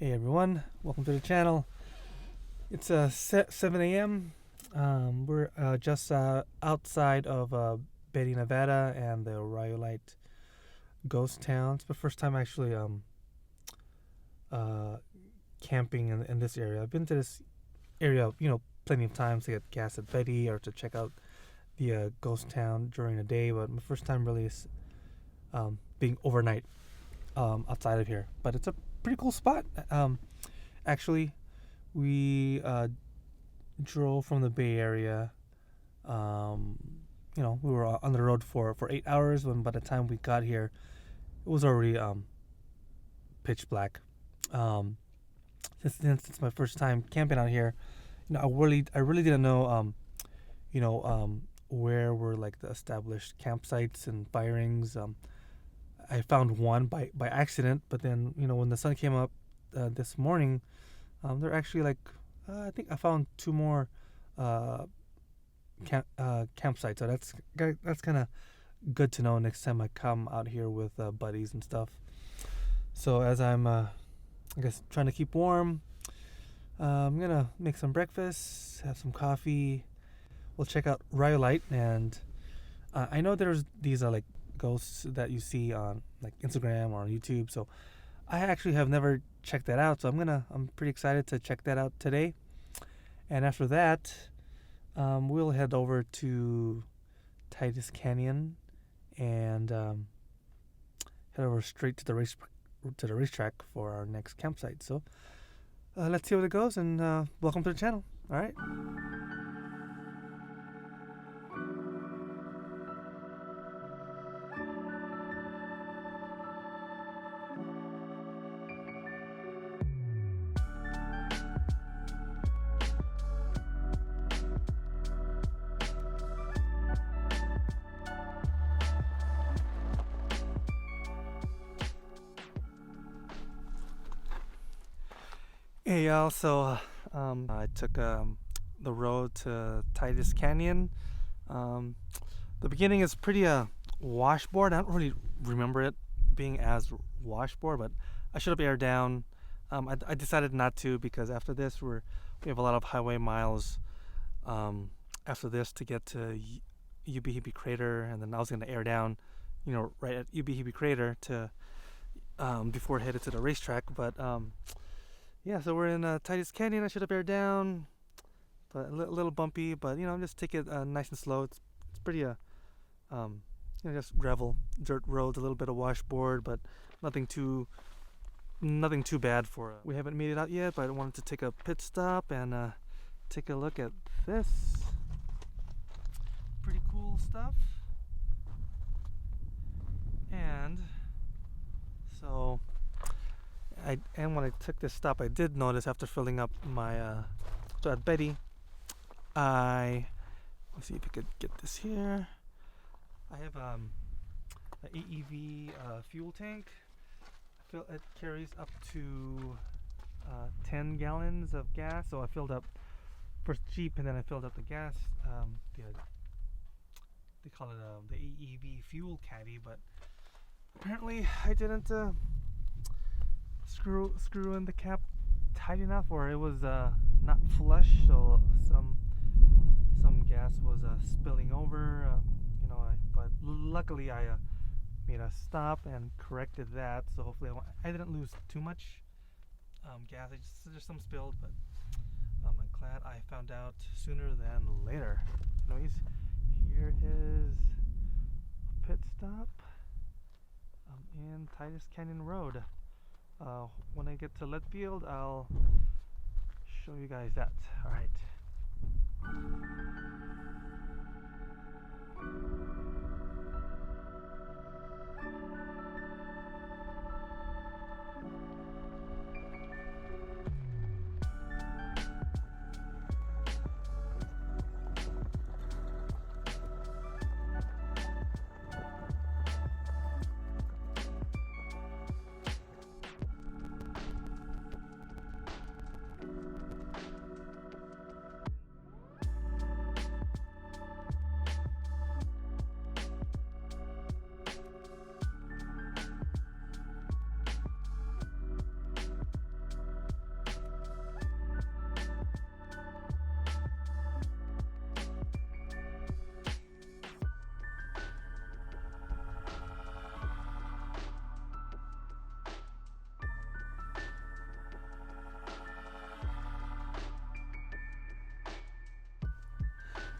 Hey everyone, welcome to the channel. It's 7 a.m. We're just outside of Beatty, Nevada, and the Rhyolite ghost town. It's my first time actually uh, camping in this area. I've been to this area, plenty of times to get gas at Beatty or to check out the ghost town during the day, but my first time really is being overnight outside of here. But it's a pretty cool spot. Actually, we drove from the Bay Area. We were on the road for 8 hours. When by the time we got here, it was already pitch black. Since it's my first time camping out here, I really didn't know where were like the established campsites and firings. I found one by accident, but then when the sun came up this morning, they're actually like I think I found two more campsites. So that's kind of good to know next time I come out here with buddies and stuff. So as I'm I guess trying to keep warm, I'm gonna make some breakfast, have some coffee. We'll check out Rhyolite, and I know there's these like ghosts that you see on like Instagram or on YouTube. So I actually have never checked that out. So I'm pretty excited to check that out today. And after that, we'll head over to Titus Canyon and head over straight to the racetrack for our next campsite. So let's see how it goes, and welcome to the channel. All right. Hey y'all, so I took the road to Titus Canyon. The beginning is pretty washboard. I don't really remember it being as washboard, but I should have aired down. I decided not to because after this we have a lot of highway miles after this to get to Ubehebe Crater, and then I was going to air down, right at Ubehebe Crater to before it headed to the racetrack, but yeah, so we're in Titus Canyon. I should have aired down, but a little bumpy. But just take it nice and slow. It's pretty just gravel, dirt roads, a little bit of washboard, but nothing too bad for. We haven't made it out yet, but I wanted to take a pit stop and take a look at this. Pretty cool stuff. And so. And when I took this stop, I did notice after filling up my so at Beatty, let's see if I could get this here. I have an AEV fuel tank. It carries up to 10 gallons of gas. So I filled up first Jeep, and then I filled up the gas. They call it the AEV fuel caddy, but apparently I didn't. Screw in the cap tight enough, or it was not flush, so some gas was spilling over. But luckily I made a stop and corrected that, so hopefully I didn't lose too much gas. Just some spilled, but I'm glad I found out sooner than later. Anyways, here is a pit stop in Titus Canyon Road. When I get to Letfield, I'll show you guys that. All right.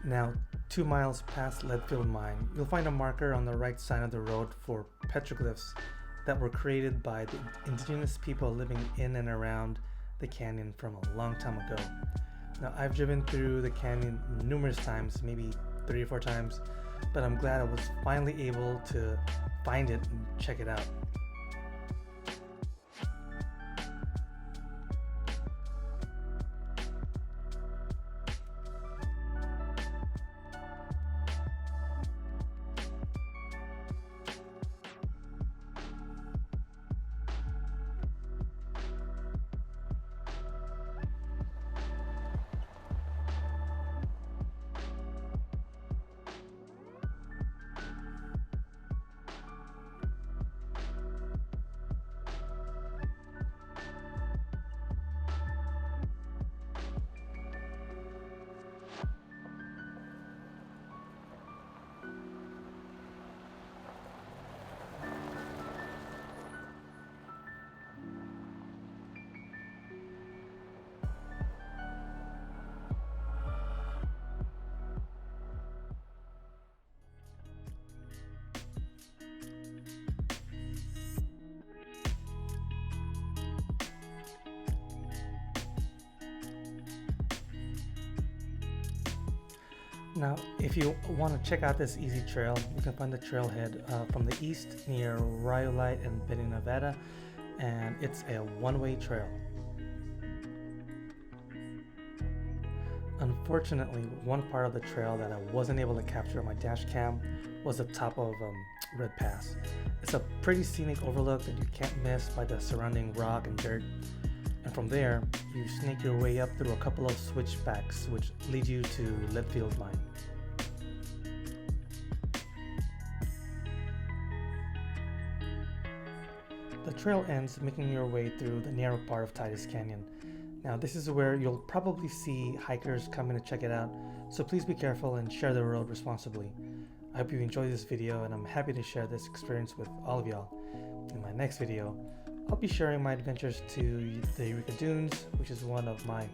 Now, 2 miles past Leadfield Mine, you'll find a marker on the right side of the road for petroglyphs that were created by the indigenous people living in and around the canyon from a long time ago. Now, I've driven through the canyon numerous times, maybe 3 or 4 times, but I'm glad I was finally able to find it and check it out. Now, if you want to check out this easy trail, you can find the trailhead from the east near Rhyolite and Beatty, Nevada, and it's a one-way trail. Unfortunately, one part of the trail that I wasn't able to capture on my dash cam was the top of Red Pass. It's a pretty scenic overlook that you can't miss by the surrounding rock and dirt. And from there, you snake your way up through a couple of switchbacks which lead you to Leadfield Mine. The trail ends making your way through the narrow part of Titus Canyon. Now this is where you'll probably see hikers coming to check it out, so please be careful and share the road responsibly. I hope you enjoyed this video, and I'm happy to share this experience with all of y'all. In my next video, I'll be sharing my adventures to the Eureka Dunes, which is one of my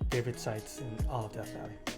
favorite sites in all of Death Valley.